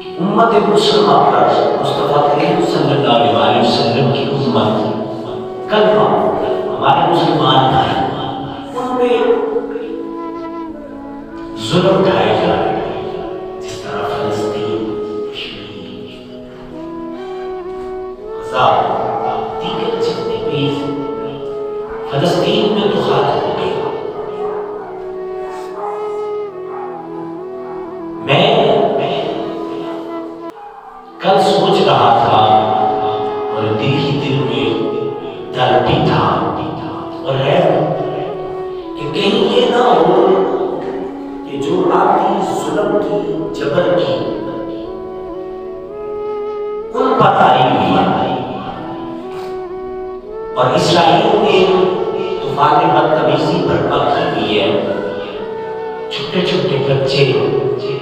امت مسلمہ پر مصطفیٰ کریم صلی اللہ علیہ وسلم کی امت کلمہ ہمارے مسلمان بھائی ان پہ ظلم ڈھائے جا رہے ہیں، جس طرح فلسطین، کشمیر، غزہ، دیگر جتنے بھی فلسطین میں تو خاتم ہو گئے۔ میں کل سوچ رہا تھا اور دل ہی دل میں درد بھی تھا اور ہے کہ کہیں یہ نہ ہو کہ جو آتی ظلم کی، جبر کی ان پر آئی ہوئی اور اسرائیل نے طوفان بدتمیزی برپا کی ہوئی ہے، چھوٹے چھوٹے بچے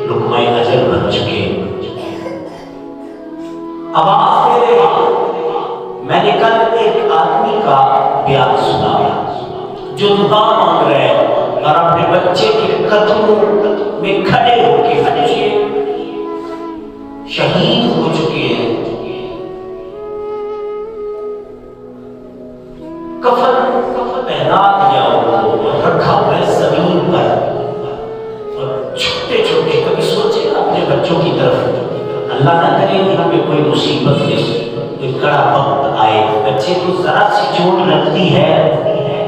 لقمہ اجل بن چکے۔ اب آپ میں نے کل ایک آدمی کا بیان سنا جو دعا مانگ رہے اور اپنے بچے کے قدموں میں کھڑے ہو کے شہید ہو چکے ہیں، کفن پہنا دیا اور رکھا ہوا ہے زمین پر، اور چھوٹے چھوٹے کبھی سوچے اپنے بچوں کی طرف اللہ نہ کرے کہ ہمیں کوئی مصیبت کوئی کڑا وقت آئے، بچے کو ذرا سی چوٹ لگتی ہے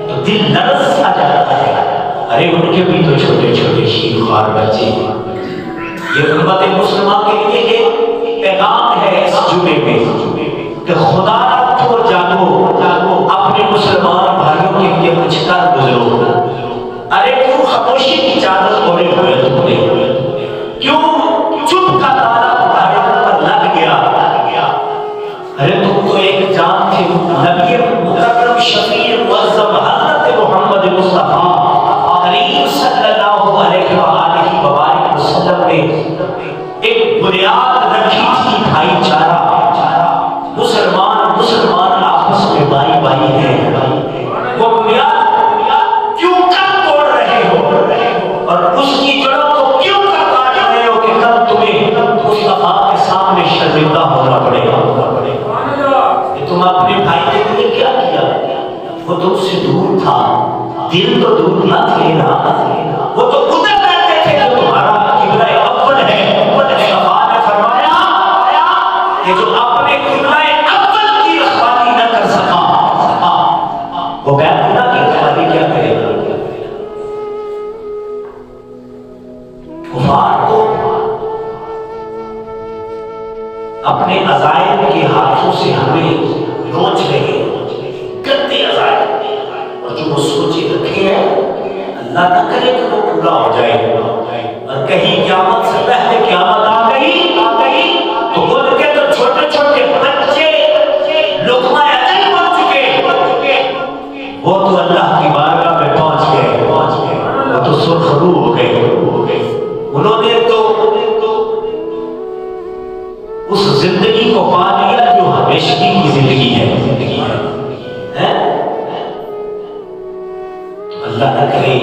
تو دل لرز سا جاتا ہے، ارے ان کے بھی تو چھوٹے چھوٹے شیر خوار بچے ہیں۔ یہ امت مسلمہ کے لیے ایک پیغام ہے اس جمعے میں کہ خدا رب کو جاگو، اپنے مسلمان بھائیوں کے لیے کچھ کر گزرو۔ ارے کیوں خاموشی کی چادر اوڑھے ہوئے تم نے، کیوں چپ کا تالا تمہارے اوپر لگ گیا؟ ارے تم تو ایک جان تھے، نبی مکرم شفیع معظم حضرت محمد مصطفیٰ کریم صلی اللہ علیہ وآلہ وبارک وسلم نے ایک بنیاد رکھی تھی، بھائی چارہ، مسلمان آپس میں بھائی بھائی ہیں، وہ بنیاد کیوں کر توڑ رہے ہو اور اس کی جڑوں کو کیوں کر کاٹ رہے ہو کہ کل تمہیں مصطفیٰ کے سامنے شرمندہ ہونا پڑے گا؟ کہ تم اپنے بھائی کے لیے کیا کیا؟ وہ تم سے دور تھا، دل تو دور نہ تھے نا، وہ تو ادھر رہتے تھے جو تمہارا قبلہ اول ہے۔ مصطفیٰ نے فرمایا کہ جو اپنے قبلہ اول کی رکھوالی نہ کر سکا وہ بیت اللہ کی رکھوالی کیا کرے گا؟ کفار کو اپنے عزائم کے ہاتھوں سے ہمیں نوچ رہے گندے عزائم، اور جو وہ سوچے رکھے ہیں اللہ نہ کرے کہ وہ پورا ہو جائے، اور کہیں قیامت سے پہلے قیامت آ گئی تو ان کے تو چھوٹے چھوٹے بچے لقمہ اجل بن چکے، وہ تو اللہ کی بارگاہ میں پہنچ گئے، وہ تو سرخرو ہو گئے، انہوں نے تو اس زندگی کو پا لیا جو ہمیشگی کی زندگی ہے۔ اللہ نہ کرے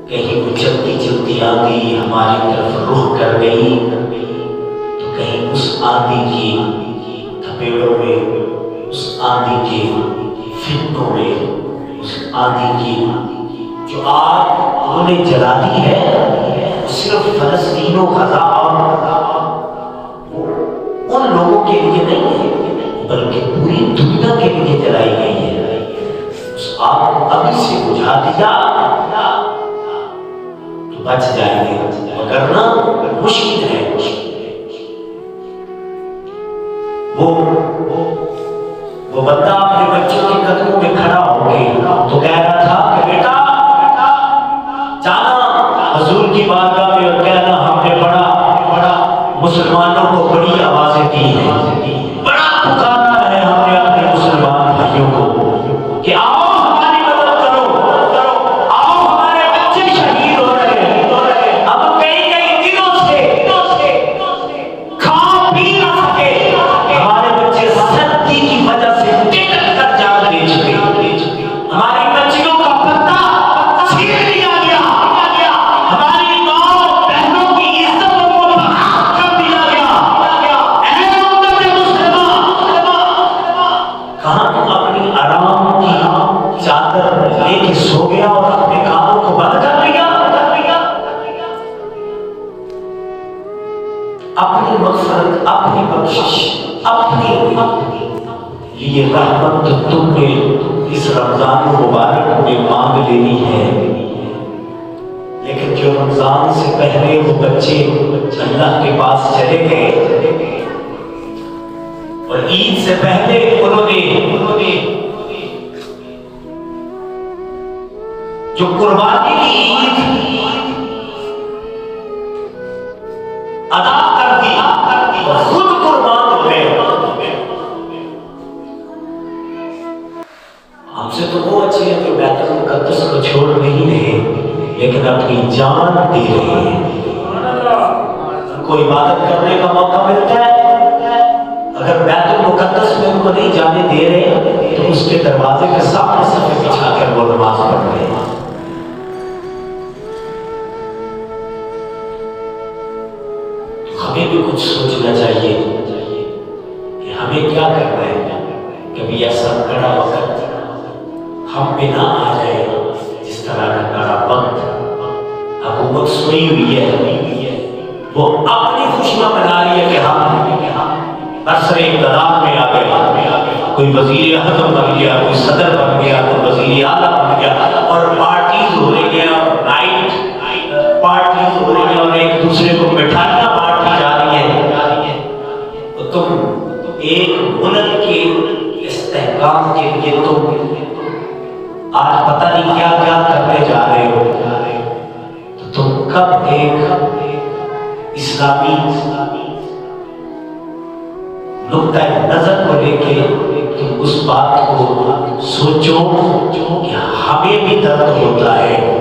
کہیں وہ چلتی چلتی آندھی ہماری طرف رخ کر گئی تو کہیں اس آندھی کی تھپیڑوں میں، اس آندھی کے فتنوں میں، اس آندھی کی جو آگ انہوں نے جلا دی ہے صرف فلسطین و غزہ ان لوگوں کے لیے نہیں ہے بلکہ پوری دنیا کے لیے جلائی گئی ہے۔ اس آگ کو ابھی سے بجھا دیا تو بچ جائیں گے، وگرنہ مشکل ہے۔ وہ بندہ اپنے بچوں کے قدموں میں کھڑا ہو کے تو کہہ رہا تھا کہ بیٹا جانا حضور کی بارگاہ میں اور کہنا ہم نے بڑا مسلمانوں کو بڑی آوازیں دی ہیں، بڑا پکارا ہے ہم نے اپنے مسلمان بھائیوں کو کہ آؤ ہماری مدد کرو، آؤ ہمارے بچے شہید ہو رہے ہیں، اب کئی دنوں سے کھا پی نہ سکے، ہمارے بچے سردی کی وجہ سے ٹکٹ کر جان لے چکے، ہماری بچیوں کا پردہ چھین لیا گیا، ہماری ماں بہنوں کی عزت کو بھگا اپنی مغفرت، اپنی بخشش، اپنے لیے رحمت تو تم نے اس رمضان مبارک میں مانگ لینی ہے، لیکن جو رمضان سے پہلے وہ بچے اللہ کے پاس چلے گئے اور عید سے پہلے انہوں نے جو قربانی کی عید ادا کر دی اور خود قربان ہو گئے۔ ہم سے تو وہ اچھے ہیں جو بیت المقدس کو چھوڑ نہیں رہے لیکن اپنی جان دے رہے ہیں۔ ان کو عبادت کرنے کا موقع ملتا ہے، اگر بیت المقدس میں ان کو نہیں جانے دے رہے تو اس کے دروازے کے سامنے صفے بچھا کر وہ نماز پڑھ رہے ہیں۔ ہمیں بھی کچھ سوچنا چاہیے کہ ہمیں کیا کرنا ہے، کبھی ایسا کڑا وقت ہم پہ نہ آ جائے جس طرح کا کڑا وقت حکومت سوئی ہوئی ہے، وہ اپنی خوشیاں منا رہی ہے کہ ہم عصر اقتدار میں آ گئے، کوئی وزیر اعظم بن گیا، کوئی صدر بن گیا، کوئی وزیر اعلیٰ بن گیا، اور پارٹیز ہو رہی ہیں اور نائٹ پارٹیز ہو رہی ہیں اور ایک دوسرے کو مٹھائیاں بانٹی جا رہی ہیں، تو تم ایک ملک کے استحکام کے لیے تم آج پتہ نہیں کیا کیا کرنے جا رہے ہو، تو تم کب ایک اسلامی نقطہ نظر کو لے کے تم اس بات کو سوچو کہ ہمیں بھی درد ہوتا ہے